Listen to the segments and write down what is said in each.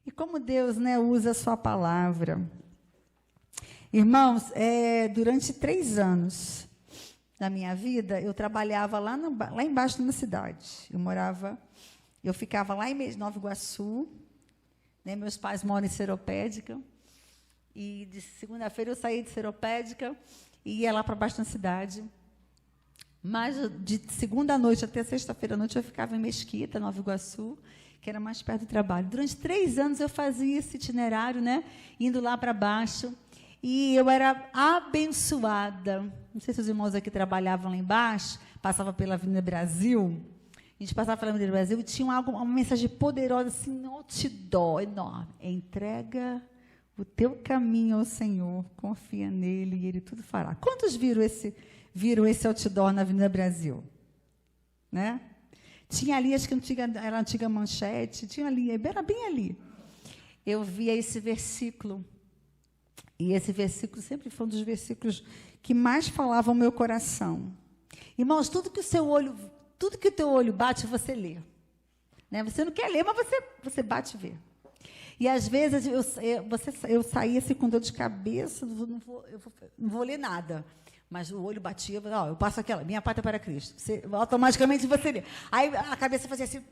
E como Deus, né, usa a sua palavra. Irmãos, durante 3 anos da minha vida, eu trabalhava lá embaixo na cidade. Eu ficava lá em Nova Iguaçu, né, meus pais moram em Seropédica, e de segunda-feira eu saía de Seropédica e ia lá para baixo da cidade. Mas de segunda à noite até sexta-feira à noite eu ficava em Mesquita, Nova Iguaçu, que era mais perto do trabalho. Durante 3 anos eu fazia esse itinerário, né, indo lá para baixo, e eu era abençoada. Não sei se os irmãos aqui trabalhavam lá embaixo, passava pela Avenida Brasil. A gente passava pela Avenida Brasil e tinha uma mensagem poderosa, assim, um outdoor enorme. Entrega o teu caminho ao Senhor, confia nele e ele tudo fará. Quantos viram esse outdoor na Avenida Brasil? Né? Tinha ali, acho que era a antiga Manchete, tinha ali, era bem ali. Eu via esse versículo, e esse versículo sempre foi um dos versículos que mais falava ao meu coração. Irmãos, tudo que o teu olho bate, você lê. Né? Você não quer ler, mas você bate e vê. E, às vezes, eu saía assim, com dor de cabeça, não vou ler nada. Mas o olho batia, eu passo aquela, minha pátria para Cristo. Automaticamente você lê. Aí a cabeça fazia assim,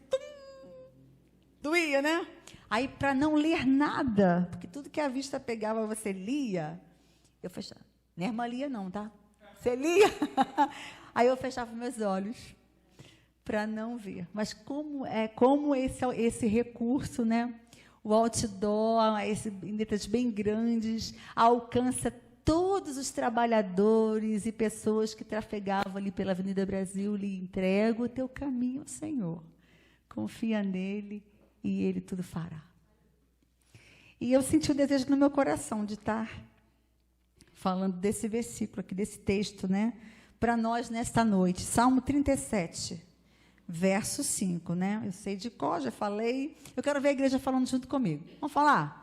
doía, né? Aí, para não ler nada, porque tudo que a vista pegava, você lia, eu fechava. Não é irmã lia, não, tá? Você lia? Aí eu fechava meus olhos para não ver. Mas como esse recurso, né? O outdoor, em letras bem grandes, alcança todos os trabalhadores e pessoas que trafegavam ali pela Avenida Brasil. Lhe entrego o teu caminho, Senhor. Confia nele e ele tudo fará. E eu senti o desejo no meu coração de estar falando desse versículo aqui, desse texto, né? Para nós nesta noite. Salmo 37, verso 5, né? Eu sei de cor, já falei. Eu quero ver a igreja falando junto comigo. Vamos falar?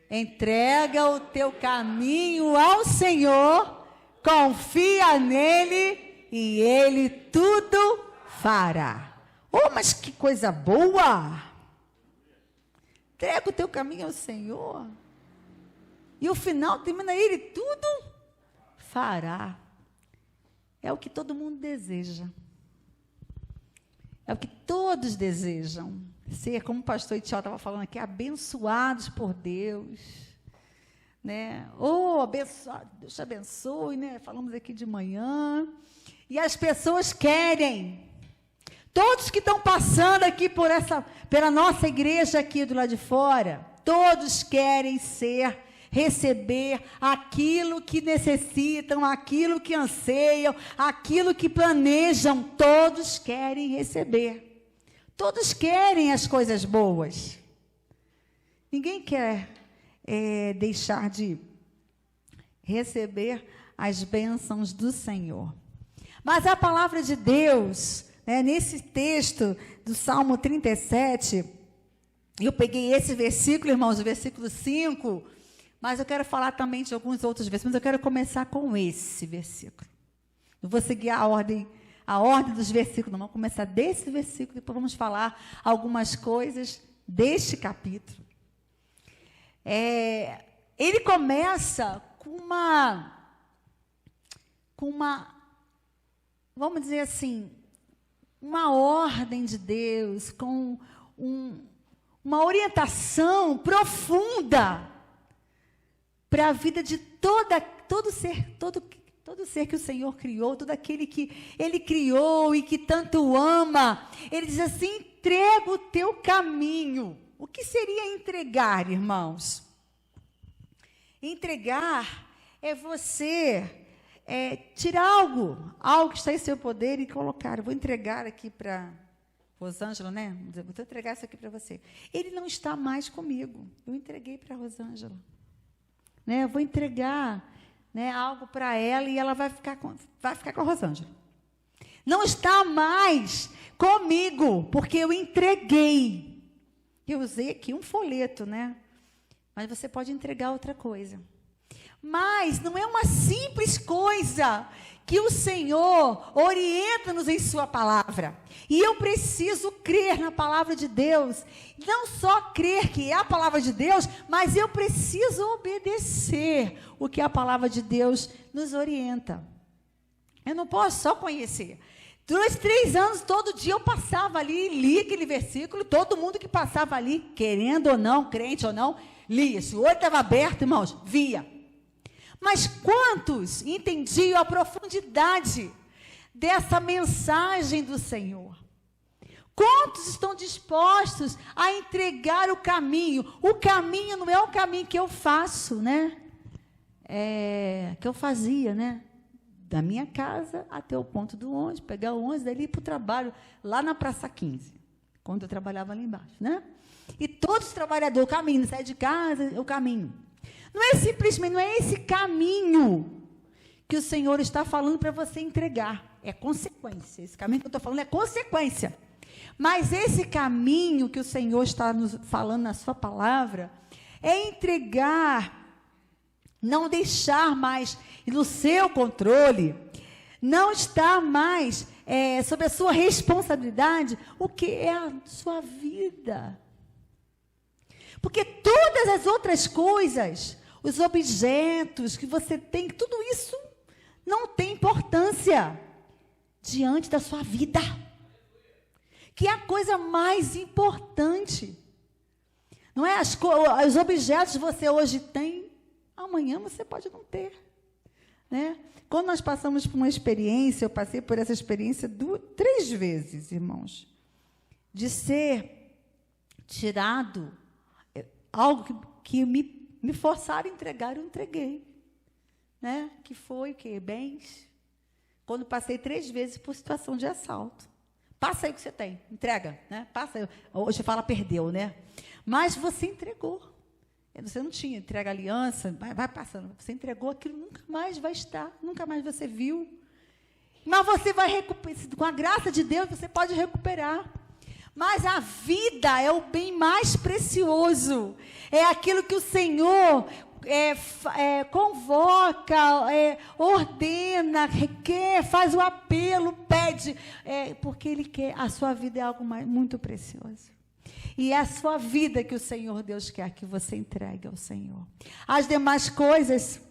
Entrega o teu caminho ao Senhor, confia nele e ele tudo fará. Oh, mas que coisa boa! Entrega o teu caminho ao Senhor e o final termina, ele tudo fará. É o que todo mundo deseja. É o que todos desejam. Ser, como o pastor Itiel estava falando aqui, abençoados por Deus. Né? Abençoado, Deus te abençoe, né? Falamos aqui de manhã. E as pessoas querem. Todos que estão passando aqui pela nossa igreja aqui do lado de fora, todos querem receber aquilo que necessitam, aquilo que anseiam, aquilo que planejam, todos querem receber. Todos querem as coisas boas. Ninguém quer deixar de receber as bênçãos do Senhor. Mas a palavra de Deus, né, nesse texto do Salmo 37, eu peguei esse versículo, irmãos, o versículo 5, mas eu quero falar também de alguns outros versículos, mas eu quero começar com esse versículo. Eu vou seguir a ordem dos versículos, não vamos começar desse versículo, depois vamos falar algumas coisas deste capítulo. Ele começa com uma, vamos dizer assim, uma ordem de Deus, com uma orientação profunda para a vida de todo ser que o Senhor criou, todo aquele que Ele criou e que tanto ama. Ele diz assim, entrega o teu caminho. O que seria entregar, irmãos? Entregar é você tirar algo que está em seu poder e colocar. Eu vou entregar aqui para Rosângela, né? Vou entregar isso aqui para você. Ele não está mais comigo. Eu entreguei para a Rosângela. Né? Eu vou entregar, né, algo para ela e ela vai ficar com a Rosângela. Não está mais comigo, porque eu entreguei. Eu usei aqui um folheto, né? Mas você pode entregar outra coisa. Mas não é uma simples coisa que o Senhor orienta-nos em sua palavra. E eu preciso crer na palavra de Deus. Não só crer que é a palavra de Deus, mas eu preciso obedecer o que a palavra de Deus nos orienta. Eu não posso só conhecer. Durante 3 anos, todo dia eu passava ali e lia aquele versículo. Todo mundo que passava ali, querendo ou não, crente ou não, lia. Se o olho estava aberto, irmãos, via. Mas quantos entendiam a profundidade dessa mensagem do Senhor? Quantos estão dispostos a entregar o caminho? O caminho não é o caminho que eu faço, né? Que eu fazia, né? Da minha casa até o ponto do ônibus, pegar o ônibus dali para o trabalho, lá na Praça 15, quando eu trabalhava lá embaixo, né? E todos os trabalhadores, o caminho, sai de casa, o caminho. Não é simplesmente, não é esse caminho que o Senhor está falando para você entregar. É consequência. Esse caminho que eu estou falando é consequência. Mas esse caminho que o Senhor está nos falando na sua palavra é entregar, não deixar mais no seu controle, não estar mais sob a sua responsabilidade, o que é a sua vida. Porque todas as outras coisas, os objetos que você tem, tudo isso não tem importância diante da sua vida, que é a coisa mais importante. Não é os objetos que você hoje tem, amanhã você pode não ter, né? Quando nós passamos por uma experiência, eu passei por essa experiência 3 vezes, irmãos, de ser tirado algo que me forçaram a entregar, eu entreguei, né? Que foi o quê? Bens. Quando passei 3 vezes por situação de assalto. Passa aí o que você tem, entrega, né? Passa aí. Hoje fala perdeu, né? Mas você entregou. Você não tinha, entrega aliança, vai passando. Você entregou aquilo, nunca mais vai estar, nunca mais você viu. Mas você vai recuperar, com a graça de Deus, você pode recuperar. Mas a vida é o bem mais precioso. É aquilo que o Senhor convoca, ordena, requer, faz o apelo, pede. Porque Ele quer, a sua vida é algo muito precioso. E é a sua vida que o Senhor Deus quer que você entregue ao Senhor. As demais coisas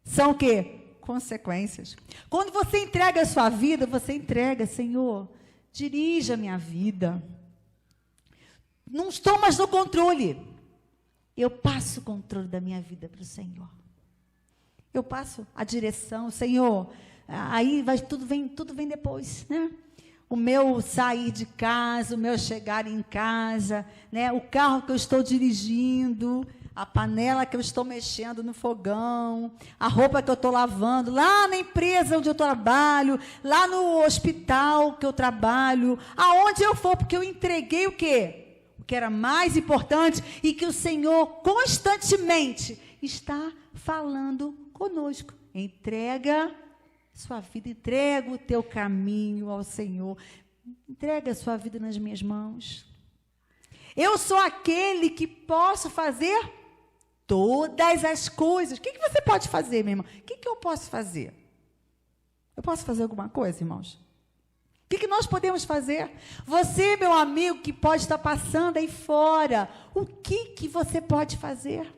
são o quê? Consequências. Quando você entrega a sua vida, você entrega, Senhor, dirija a minha vida. Não estou mais no controle. Eu passo o controle da minha vida para o Senhor. Eu passo a direção, Senhor. Aí tudo vem depois, né? O meu sair de casa, o meu chegar em casa, né? O carro que eu estou dirigindo, a panela que eu estou mexendo no fogão, a roupa que eu estou lavando, lá na empresa onde eu trabalho, lá no hospital que eu trabalho, aonde eu for, porque eu entreguei o quê? O que era mais importante e que o Senhor constantemente está falando conosco. Entrega sua vida, entrega o teu caminho ao Senhor. Entrega a sua vida nas minhas mãos. Eu sou aquele que posso fazer todas as coisas. O que você pode fazer, meu irmão? O que eu posso fazer? Eu posso fazer alguma coisa, irmãos? O que nós podemos fazer? Você, meu amigo, que pode estar passando aí fora, o que você pode fazer?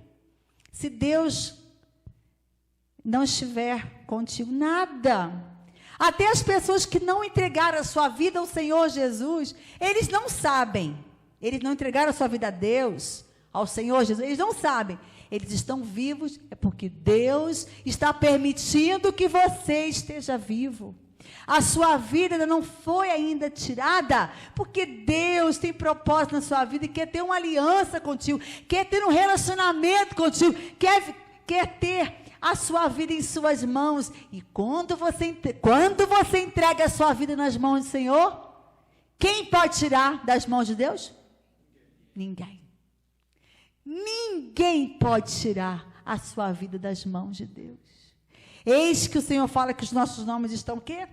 Se Deus não estiver contigo, nada. Até as pessoas que não entregaram a sua vida ao Senhor Jesus, eles não sabem. Eles não entregaram a sua vida a Deus, ao Senhor Jesus, eles não sabem. Eles estão vivos, é porque Deus está permitindo que você esteja vivo. A sua vida ainda não foi ainda tirada, porque Deus tem propósito na sua vida e quer ter uma aliança contigo, quer ter um relacionamento contigo, quer ter a sua vida em suas mãos. E quando você entrega a sua vida nas mãos do Senhor, quem pode tirar das mãos de Deus? Ninguém. Ninguém pode tirar a sua vida das mãos de Deus. Eis que o Senhor fala que os nossos nomes estão o quê?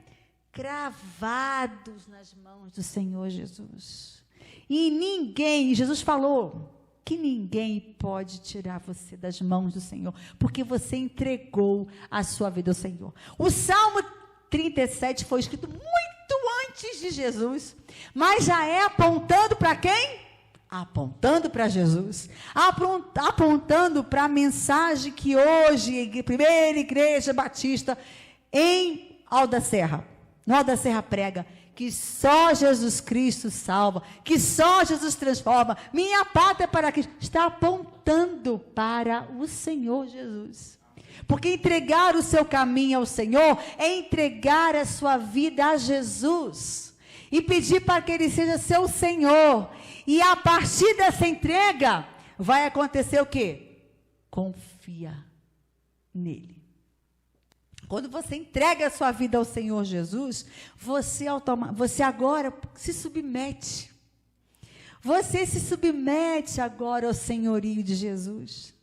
Cravados nas mãos do Senhor Jesus. E ninguém, Jesus falou, que ninguém pode tirar você das mãos do Senhor, porque você entregou a sua vida ao Senhor. O Salmo 37 foi escrito muito antes de Jesus, mas já é apontando para quem? Apontando para Jesus, apontando para a mensagem que hoje, primeira igreja batista em Alto da Serra, no Alto da Serra prega, que só Jesus Cristo salva, que só Jesus transforma, minha pátria é para Cristo, está apontando para o Senhor Jesus, porque entregar o seu caminho ao Senhor, é entregar a sua vida a Jesus, e pedir para que Ele seja seu Senhor, e a partir dessa entrega, vai acontecer o quê? Confia nele. Quando você entrega a sua vida ao Senhor Jesus, você agora se submete. Você se submete agora ao senhorio de Jesus.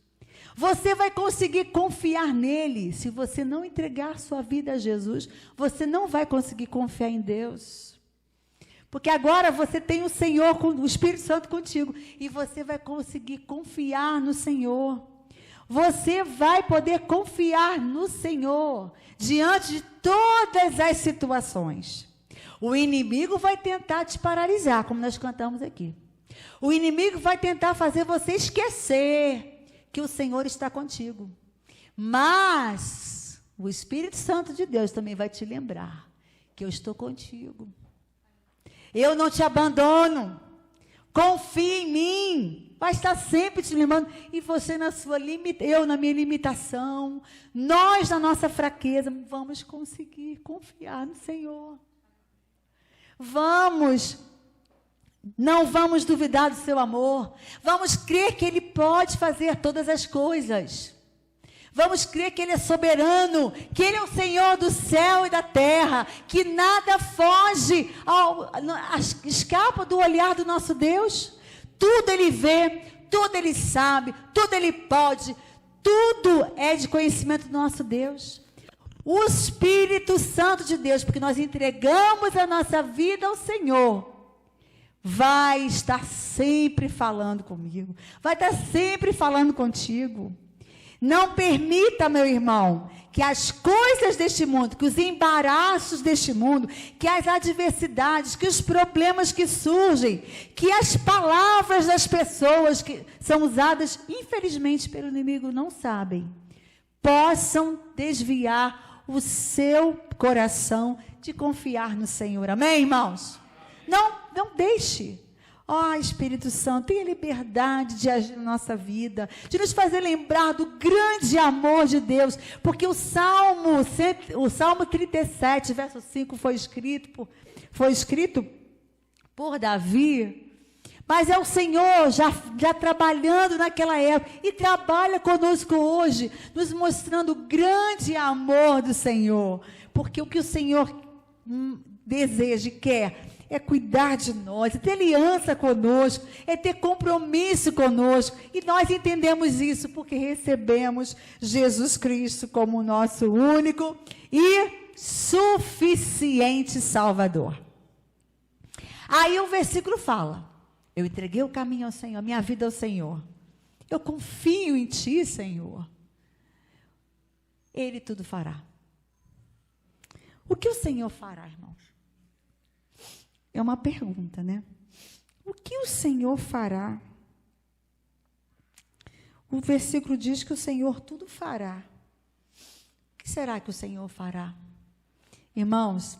Você vai conseguir confiar nele. Se você não entregar sua vida a Jesus, você não vai conseguir confiar em Deus. Porque agora você tem o Senhor, o Espírito Santo contigo, e você vai conseguir confiar no Senhor. Você vai poder confiar no Senhor diante de todas as situações. O inimigo vai tentar te paralisar, como nós cantamos aqui. O inimigo vai tentar fazer você esquecer que o Senhor está contigo. Mas o Espírito Santo de Deus também vai te lembrar que eu estou contigo. Eu não te abandono. Confie em mim. Vai estar sempre te lembrando, e você na sua eu na minha limitação, nós na nossa fraqueza, vamos conseguir confiar no Senhor. Não vamos duvidar do seu amor, vamos crer que Ele pode fazer todas as coisas, vamos crer que Ele é soberano, que Ele é o Senhor do céu e da terra, que nada foge, escapa do olhar do nosso Deus. Tudo Ele vê, tudo Ele sabe, tudo Ele pode, tudo é de conhecimento do nosso Deus. O Espírito Santo de Deus, porque nós entregamos a nossa vida ao Senhor, vai estar sempre falando comigo, vai estar sempre falando contigo. Não permita, meu irmão, que as coisas deste mundo, que os embaraços deste mundo, que as adversidades, que os problemas que surgem, que as palavras das pessoas que são usadas, infelizmente, pelo inimigo, não sabem, possam desviar o seu coração de confiar no Senhor. Amém, irmãos? Não deixe. Ó, Espírito Santo, tenha liberdade de agir na nossa vida, de nos fazer lembrar do grande amor de Deus, porque o Salmo 37, verso 5, foi escrito por Davi, mas é o Senhor já trabalhando naquela época, e trabalha conosco hoje, nos mostrando o grande amor do Senhor, porque o que o Senhor deseja e quer é cuidar de nós, é ter aliança conosco, é ter compromisso conosco, e nós entendemos isso porque recebemos Jesus Cristo como nosso único e suficiente Salvador. Aí o versículo fala, eu entreguei o caminho ao Senhor, minha vida ao Senhor, eu confio em Ti, Senhor, Ele tudo fará. O que o Senhor fará, irmãos? É uma pergunta, né? O que o Senhor fará? O versículo diz que o Senhor tudo fará. O que será que o Senhor fará? Irmãos,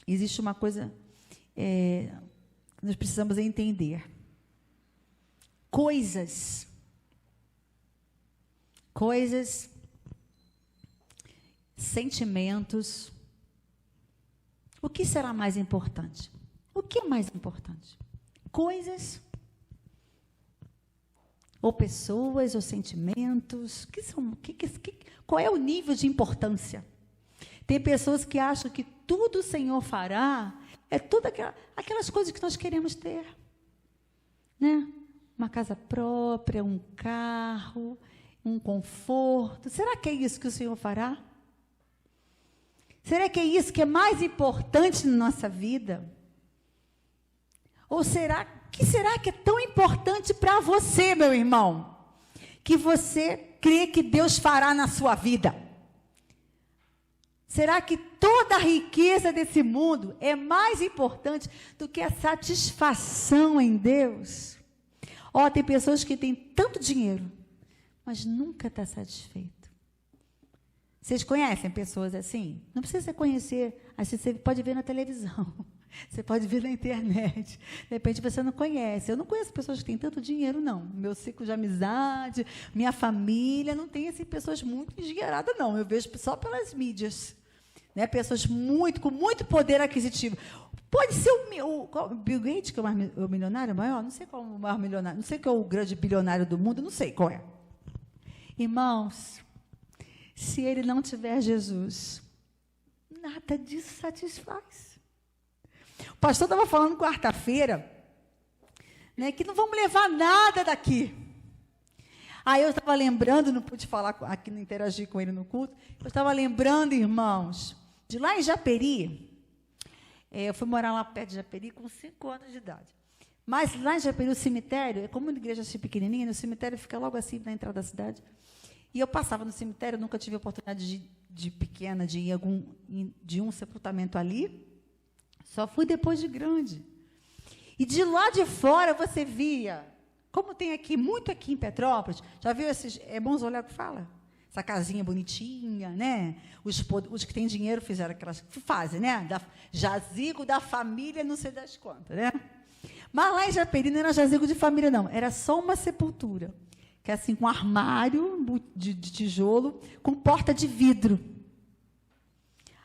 existe uma coisa que nós precisamos entender. Coisas, sentimentos. O que será mais importante? O que é mais importante? Coisas, ou pessoas, ou sentimentos? Qual é o nível de importância? Tem pessoas que acham que tudo o Senhor fará é todas aquelas coisas que nós queremos ter, né? Uma casa própria, um carro, um conforto. Será que é isso que o Senhor fará? Será que é isso que é mais importante na nossa vida? Ou será que será que é tão importante para você, meu irmão, que você crê que Deus fará na sua vida? Será que toda a riqueza desse mundo é mais importante do que a satisfação em Deus? Tem pessoas que têm tanto dinheiro, mas nunca está satisfeito. Vocês conhecem pessoas assim? Não precisa conhecer, assim, você pode ver na televisão, você pode ver na internet. De repente você não conhece. Eu não conheço pessoas que têm tanto dinheiro, não. Meu ciclo de amizade, minha família, não tem assim, pessoas muito endinheiradas, não. Eu vejo só pelas mídias. Né? Pessoas com muito poder aquisitivo. Pode ser o Bill Gates, que é o milionário maior? Não sei qual é o maior milionário. Não sei qual é o grande bilionário do mundo, não sei qual é. Irmãos, se ele não tiver Jesus, nada disso satisfaz. O pastor estava falando quarta-feira, né, que não vamos levar nada daqui. Aí eu estava lembrando, não pude falar aqui, não interagir com ele no culto, eu estava lembrando, irmãos, de lá em Japeri. Eu fui morar lá perto de Japeri com 5 anos de idade. Mas lá em Japeri, o cemitério, como uma igreja assim pequenininha, o cemitério fica logo assim na entrada da cidade. E eu passava no cemitério, nunca tive a oportunidade de pequena, de ir de um sepultamento ali. Só fui depois de grande. E de lá de fora você via, como tem aqui, muito aqui em Petrópolis, já viu esses, mausoléu que fala? Essa casinha bonitinha, né? Os que têm dinheiro fizeram aquelas, fazem, né? Jazigo da família, não sei das quantas, né? Mas lá em Japeri não era jazigo de família, não. Era só uma sepultura. Que é assim, com armário de tijolo, com porta de vidro.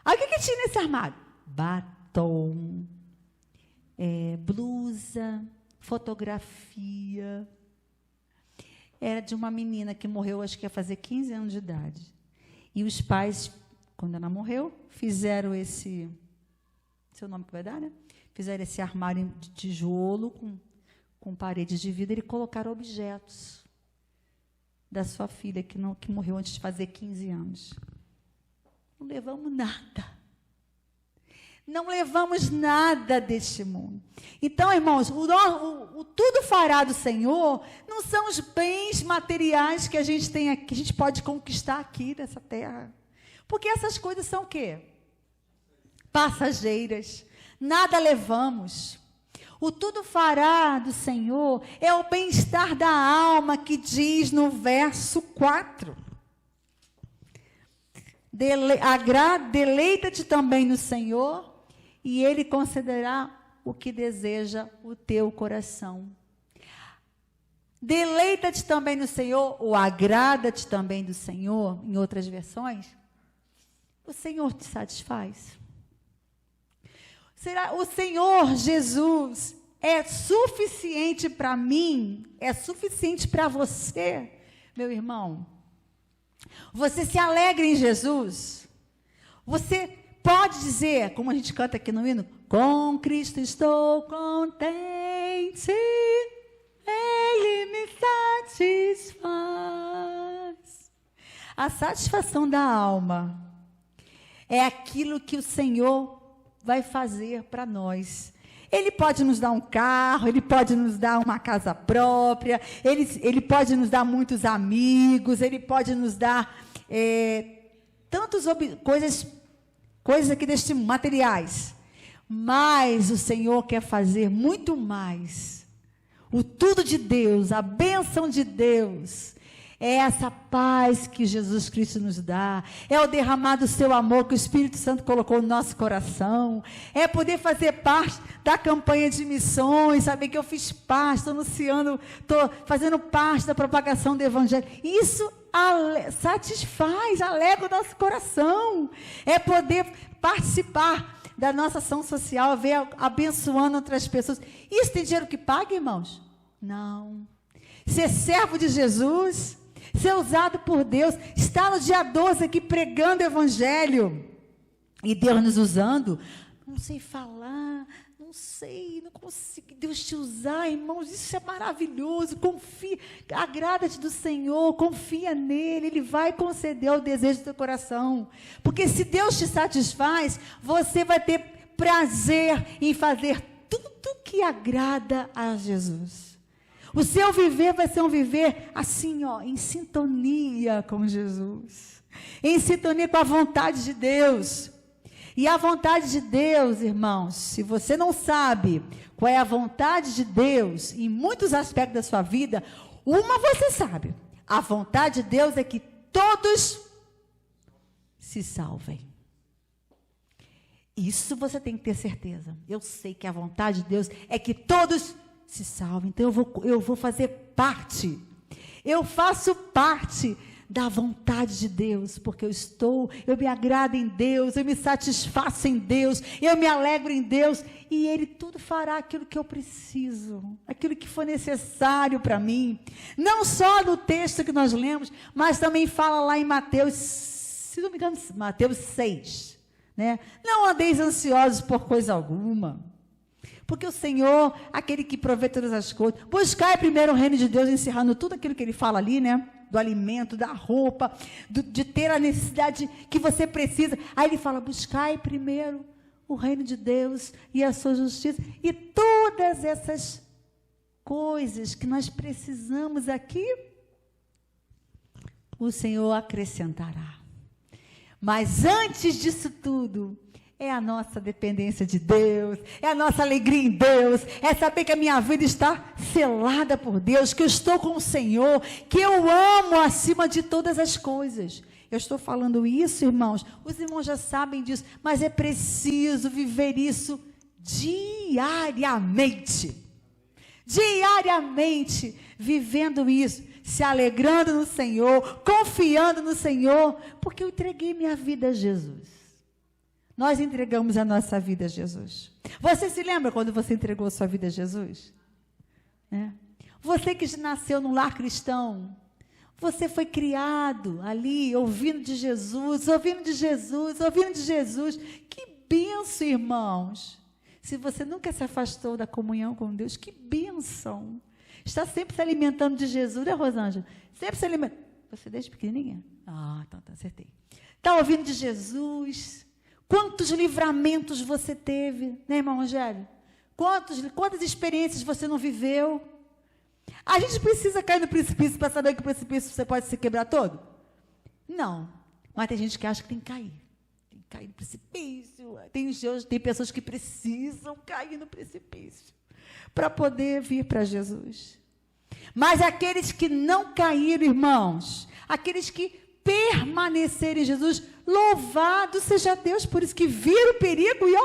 Aí o que tinha nesse armário? Batom, blusa, fotografia. Era de uma menina que morreu, acho que ia fazer 15 anos de idade. E os pais, quando ela morreu, fizeram esse... Seu nome que vai dar, né? Fizeram esse armário de tijolo com paredes de vidro e colocaram objetos da sua filha, que morreu antes de fazer 15 anos. Não levamos nada. Não levamos nada deste mundo. Então, irmãos, o tudo fará do Senhor não são os bens materiais que a gente tem aqui, que a gente pode conquistar aqui nessa terra. Porque essas coisas são o quê? Passageiras. Nada levamos. O tudo fará do Senhor é o bem-estar da alma, que diz no verso 4. Deleita-te também no Senhor, e Ele concederá o que deseja o teu coração. Deleita-te também no Senhor, ou agrada-te também do Senhor, em outras versões. O Senhor te satisfaz. Será o Senhor Jesus é suficiente para mim? É suficiente para você, meu irmão? Você se alegra em Jesus? Você pode dizer, como a gente canta aqui no hino, com Cristo estou contente, Ele me satisfaz. A satisfação da alma é aquilo que o Senhor vai fazer para nós. Ele pode nos dar um carro, Ele pode nos dar uma casa própria, Ele pode nos dar muitos amigos, Ele pode nos dar tantas coisas aqui deste mundo, materiais. Mas o Senhor quer fazer muito mais. O tudo de Deus, a bênção de Deus, é essa paz que Jesus Cristo nos dá, é o derramar do seu amor que o Espírito Santo colocou no nosso coração, é poder fazer parte da campanha de missões, saber que eu fiz parte, estou anunciando, estou fazendo parte da propagação do Evangelho. Isso satisfaz, alegra o nosso coração, é poder participar da nossa ação social, ver abençoando outras pessoas. Isso tem dinheiro que paga, irmãos? Não. Ser servo de Jesus, ser usado por Deus, estar no dia 12 aqui pregando o Evangelho, e Deus nos usando, não sei falar, não consigo, Deus te usar, irmãos, isso é maravilhoso, confia, agrada-te do Senhor, confia nele, Ele vai conceder o desejo do teu coração, porque se Deus te satisfaz, você vai ter prazer em fazer tudo que agrada a Jesus. O seu viver vai ser um viver assim, ó, em sintonia com Jesus, em sintonia com a vontade de Deus. E a vontade de Deus, irmãos, se você não sabe qual é a vontade de Deus em muitos aspectos da sua vida, uma você sabe: a vontade de Deus é que todos se salvem. Isso você tem que ter certeza. Eu sei que a vontade de Deus é que todos se salvem. Então eu vou fazer parte. Eu faço parte da vontade de Deus, porque eu me agrado em Deus, eu me satisfaço em Deus, eu me alegro em Deus, e Ele tudo fará aquilo que eu preciso, aquilo que for necessário para mim. Não só no texto que nós lemos, mas também fala lá em Mateus, se não me engano, Mateus 6. Né? Não andeis ansiosos por coisa alguma, porque o Senhor, aquele que provê todas as coisas, buscai primeiro o reino de Deus, encerrando tudo aquilo que ele fala ali, né? Do alimento, da roupa, de ter a necessidade que você precisa. Aí ele fala: buscai primeiro o reino de Deus e a sua justiça, e todas essas coisas que nós precisamos aqui, o Senhor acrescentará. Mas antes disso tudo, é a nossa dependência de Deus, é a nossa alegria em Deus, é saber que a minha vida está selada por Deus, que eu estou com o Senhor, que eu amo acima de todas as coisas. Eu estou falando isso, irmãos, os irmãos já sabem disso, mas é preciso viver isso diariamente. Diariamente, vivendo isso, se alegrando no Senhor, confiando no Senhor, porque eu entreguei minha vida a Jesus. Nós entregamos a nossa vida a Jesus. Você se lembra quando você entregou a sua vida a Jesus? Você que nasceu num lar cristão, você foi criado ali, ouvindo de Jesus, ouvindo de Jesus, ouvindo de Jesus. Que bênção, irmãos! Se você nunca se afastou da comunhão com Deus, que bênção! Está sempre se alimentando de Jesus, né, Rosângela? Sempre se alimentando. Você desde pequenininha? Então tá, acertei. Está ouvindo de Jesus. Quantos livramentos você teve, né, irmão Rogério? Quantas experiências você não viveu? A gente precisa cair no precipício para saber que o precipício você pode se quebrar todo? Não. Mas tem gente que acha que tem que cair. Tem que cair no precipício. Tem pessoas que precisam cair no precipício para poder vir para Jesus. Mas aqueles que não caíram, irmãos, aqueles que permanecerem em Jesus, louvado seja Deus, por isso que viram o perigo e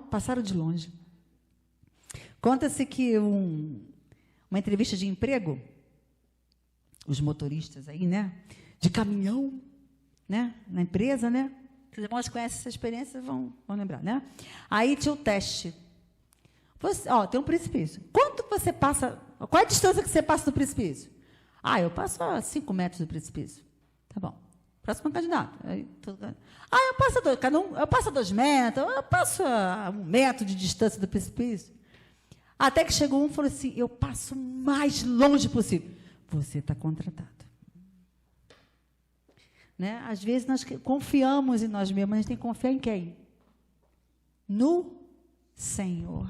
passaram de longe. Conta-se que uma entrevista de emprego, os motoristas aí, né, de caminhão, né, na empresa, né, os irmãos conhecem essa experiência, vão lembrar, né? Aí tinha o teste. Tem um precipício. Quanto você passa? Qual é a distância que você passa do precipício? Eu passo a 5 metros do precipício. Tá bom. Próximo candidato. Eu passo a 2 metros, eu passo a 1 metro de distância do precipício. Até que chegou um e falou assim: eu passo o mais longe possível. Você está contratado. Né? Às vezes nós confiamos em nós mesmos, mas a gente tem que confiar em quem? No Senhor.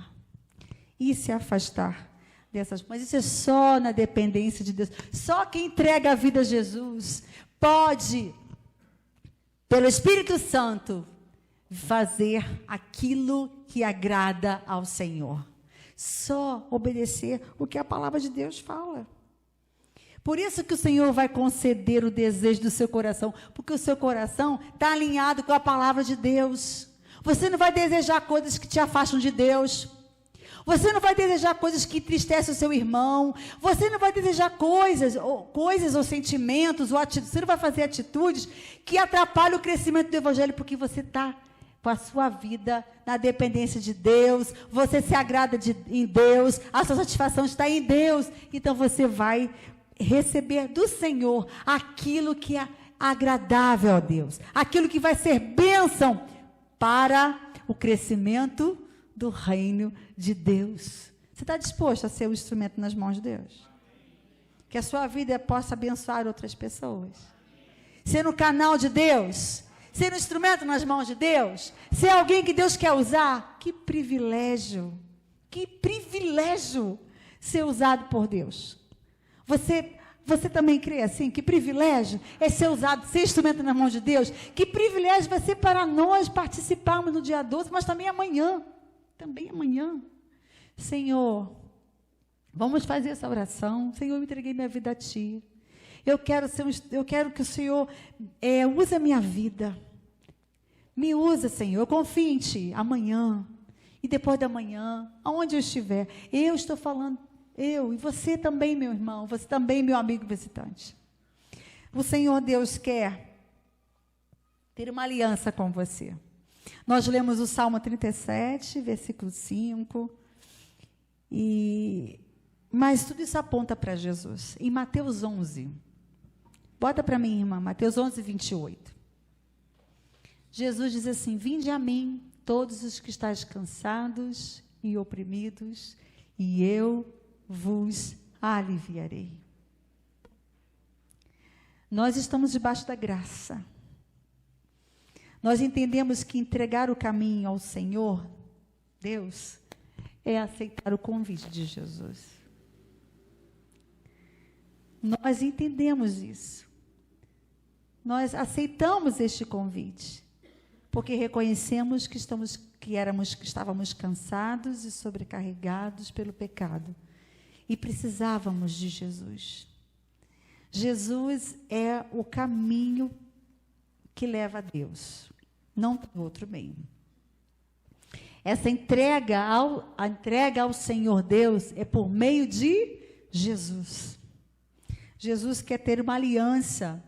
E se afastar dessas. Mas isso é só na dependência de Deus. Só quem entrega a vida a Jesus pode, pelo Espírito Santo, fazer aquilo que agrada ao Senhor. Só obedecer o que a palavra de Deus fala. Por isso que o Senhor vai conceder o desejo do seu coração, porque o seu coração está alinhado com a palavra de Deus. Você não vai desejar coisas que te afastam de Deus. Você não vai desejar coisas que entristecem o seu irmão. Você não vai desejar coisas ou sentimentos, ou atitudes. Você não vai fazer atitudes que atrapalham o crescimento do Evangelho, porque você está com a sua vida na dependência de Deus. Você se agrada em Deus. A sua satisfação está em Deus. Então você vai receber do Senhor aquilo que é agradável a Deus, aquilo que vai ser bênção para o crescimento do reino de Deus. Você está disposto a ser um instrumento nas mãos de Deus? Que a sua vida possa abençoar outras pessoas, ser um canal de Deus, ser um instrumento nas mãos de Deus, ser alguém que Deus quer usar. Que privilégio ser usado por Deus. Você também crê assim? Que privilégio é ser usado, ser instrumento nas mãos de Deus? Que privilégio vai ser para nós participarmos no dia 12, mas também amanhã. Senhor, vamos fazer essa oração. Senhor, eu entreguei minha vida a Ti. Eu quero que o Senhor use a minha vida. Me usa, Senhor. Eu confio em Ti. Amanhã e depois da manhã, aonde eu estiver. Eu estou falando, eu e você também, meu irmão. Você também, meu amigo visitante. O Senhor Deus quer ter uma aliança com você. Nós lemos o Salmo 37, versículo 5. Mas tudo isso aponta para Jesus. Em Mateus 11. Bota para mim, irmã, Mateus 11, 28. Jesus diz assim: vinde a mim, todos os que estáis cansados e oprimidos, e eu vos aliviarei. Nós estamos debaixo da graça. Nós entendemos que entregar o caminho ao Senhor, Deus, é aceitar o convite de Jesus. Nós entendemos isso. Nós aceitamos este convite, porque reconhecemos que estávamos cansados e sobrecarregados pelo pecado e precisávamos de Jesus. Jesus é o caminho que leva a Deus, não tem outro meio. Essa entrega ao Senhor Deus é por meio de Jesus. Jesus quer ter uma aliança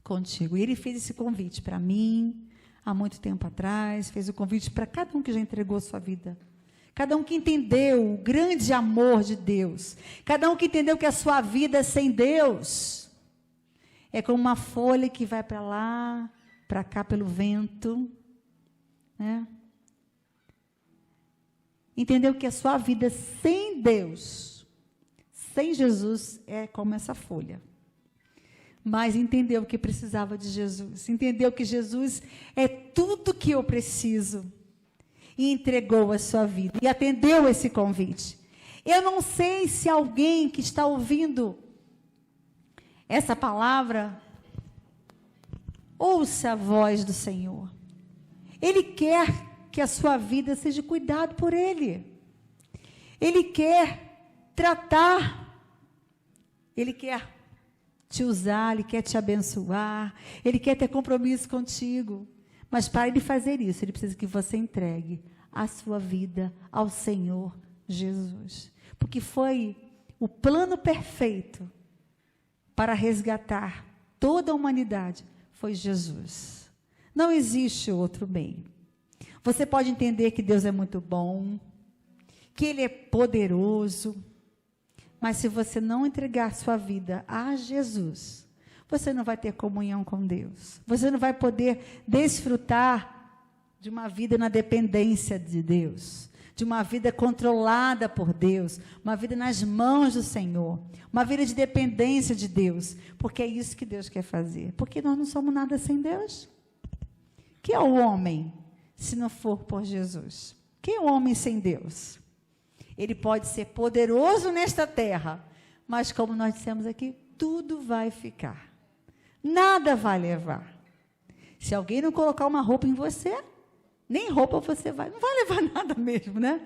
contigo. E Ele fez esse convite para mim, há muito tempo atrás, fez o convite para cada um que já entregou a sua vida. Cada um que entendeu o grande amor de Deus. Cada um que entendeu que a sua vida sem Deus é como uma folha que vai para lá, para cá pelo vento, né? Entendeu que a sua vida sem Deus, sem Jesus, é como essa folha. Mas entendeu que precisava de Jesus. Entendeu que Jesus é tudo que eu preciso. E entregou a sua vida. E atendeu esse convite. Eu não sei se alguém que está ouvindo essa palavra, ouça a voz do Senhor. Ele quer que a sua vida seja cuidado por Ele. Ele quer tratar. Ele quer te usar, Ele quer te abençoar, Ele quer ter compromisso contigo. Mas para Ele fazer isso, Ele precisa que você entregue a sua vida ao Senhor Jesus. Porque foi o plano perfeito para resgatar toda a humanidade, foi Jesus. Não existe outro meio. Você pode entender que Deus é muito bom, que Ele é poderoso, mas se você não entregar sua vida a Jesus, você não vai ter comunhão com Deus. Você não vai poder desfrutar de uma vida na dependência de Deus, de uma vida controlada por Deus, uma vida nas mãos do Senhor, uma vida de dependência de Deus, porque é isso que Deus quer fazer. Porque nós não somos nada sem Deus. Quem é o homem se não for por Jesus? Quem é o homem sem Deus? Ele pode ser poderoso nesta terra, mas como nós dissemos aqui, tudo vai ficar. Nada vai levar. Se alguém não colocar uma roupa em você, nem roupa você vai, não vai levar nada mesmo, né?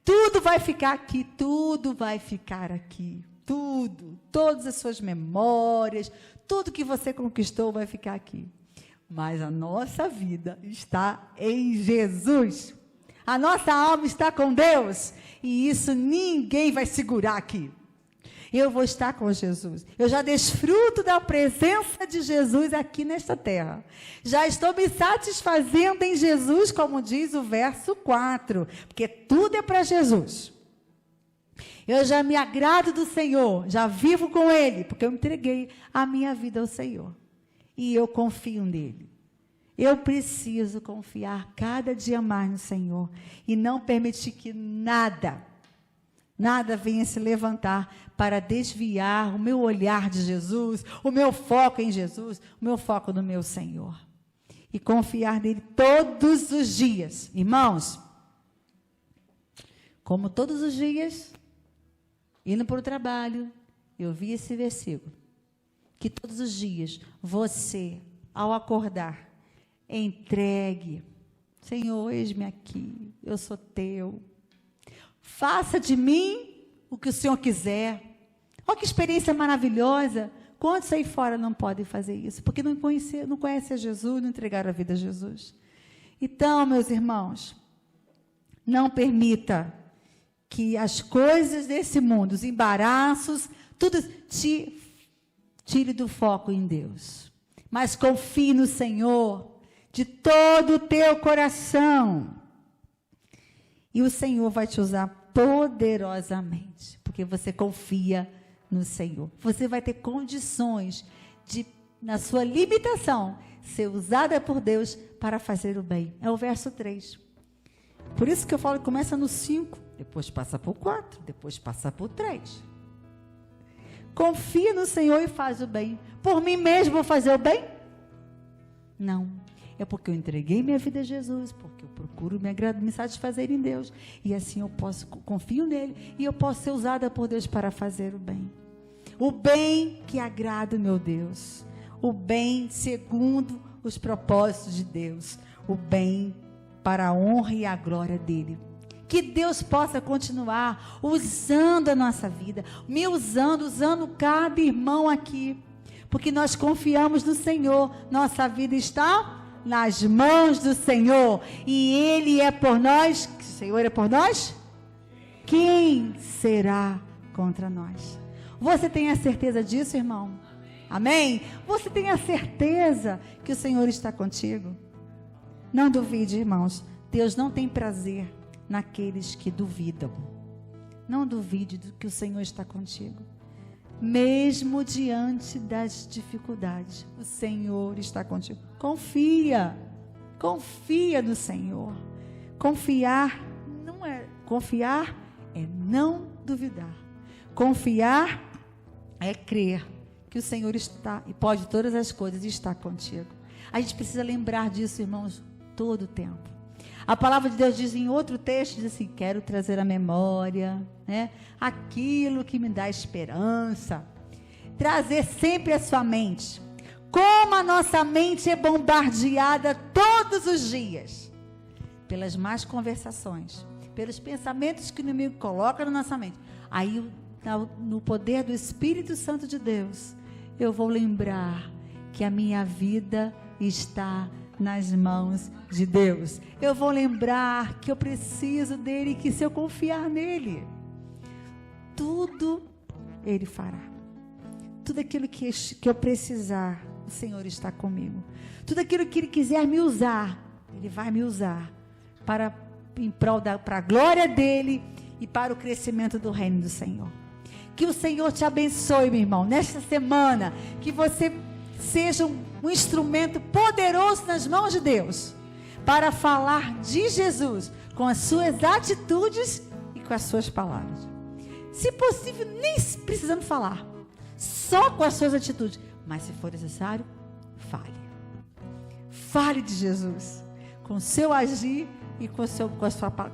Tudo vai ficar aqui, tudo vai ficar aqui. Tudo, todas as suas memórias, tudo que você conquistou vai ficar aqui. Mas a nossa vida está em Jesus. A nossa alma está com Deus. E isso ninguém vai segurar aqui. Eu vou estar com Jesus. Eu já desfruto da presença de Jesus aqui nesta terra. Já estou me satisfazendo em Jesus, como diz o verso 4. Porque tudo é para Jesus. Eu já me agrado do Senhor. Já vivo com Ele. Porque eu entreguei a minha vida ao Senhor. E eu confio nele. Eu preciso confiar cada dia mais no Senhor. E não permitir que nada Nada venha se levantar para desviar o meu olhar de Jesus, o meu foco em Jesus, o meu foco no meu Senhor. E confiar nele todos os dias. Irmãos, como todos os dias, indo para o trabalho, eu vi esse versículo. Que todos os dias, você, ao acordar, entregue. Senhor, eis-me aqui, eu sou teu. Faça de mim o que o Senhor quiser. Olha que experiência maravilhosa. Quantos aí fora não podem fazer isso? Porque não conhecem a Jesus, não entregaram a vida a Jesus. Então, meus irmãos, não permita que as coisas desse mundo, os embaraços, tudo te tire do foco em Deus. Mas confie no Senhor de todo o teu coração. E o Senhor vai te usar poderosamente, porque você confia no Senhor. Você vai ter condições de, na sua limitação, ser usada por Deus para fazer o bem. É o verso 3. Por isso que eu falo que começa no 5, depois passa por 4, depois passa por 3. Confia no Senhor e faz o bem. Por mim mesmo vou fazer o bem? Não. É porque eu entreguei minha vida a Jesus, porque eu procuro me satisfazer em Deus. E assim eu confio nele e eu posso ser usada por Deus para fazer o bem. O bem que agrada o meu Deus. O bem segundo os propósitos de Deus. O bem para a honra e a glória dele. Que Deus possa continuar usando a nossa vida, me usando cada irmão aqui. Porque nós confiamos no Senhor. Nossa vida está nas mãos do Senhor, e Ele é por nós. O Senhor é por nós? Quem será contra nós? Você tem a certeza disso, irmão? Amém? Você tem a certeza que o Senhor está contigo? Não duvide, irmãos. Deus não tem prazer naqueles que duvidam. Não duvide do que o Senhor está contigo. Mesmo diante das dificuldades, o Senhor está contigo. Confia no Senhor. Confiar é não duvidar. Confiar é crer que o Senhor está e pode todas as coisas e está contigo. A gente precisa lembrar disso, irmãos, todo o tempo. A palavra de Deus diz em outro texto, diz assim, quero trazer à memória, né, aquilo que me dá esperança. Trazer sempre à sua mente. Como a nossa mente é bombardeada todos os dias. Pelas más conversações. Pelos pensamentos que o inimigo coloca na nossa mente. Aí, no poder do Espírito Santo de Deus, eu vou lembrar que a minha vida está nas mãos de Deus. Eu vou lembrar que eu preciso dele, que se eu confiar nele, tudo ele fará. Tudo aquilo que eu precisar, o Senhor está comigo. Tudo aquilo que ele quiser me usar, ele vai me usar para a glória dele e para o crescimento do reino do Senhor. Que o Senhor te abençoe, meu irmão, nesta semana, que você seja um instrumento poderoso nas mãos de Deus, para falar de Jesus, com as suas atitudes e com as suas palavras. Se possível, nem precisando falar, só com as suas atitudes, mas se for necessário, fale. Fale de Jesus, com o seu agir e com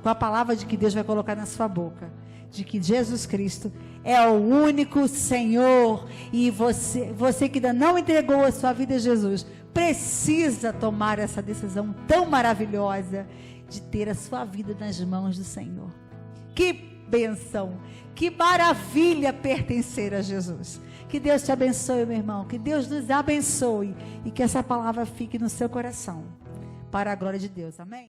a palavra de que Deus vai colocar na sua boca, de que Jesus Cristo é o único Senhor, e você que ainda não entregou a sua vida a Jesus, precisa tomar essa decisão tão maravilhosa de ter a sua vida nas mãos do Senhor. Que bênção, que maravilha pertencer a Jesus. Que Deus te abençoe, meu irmão, que Deus nos abençoe e que essa palavra fique no seu coração, para a glória de Deus, amém?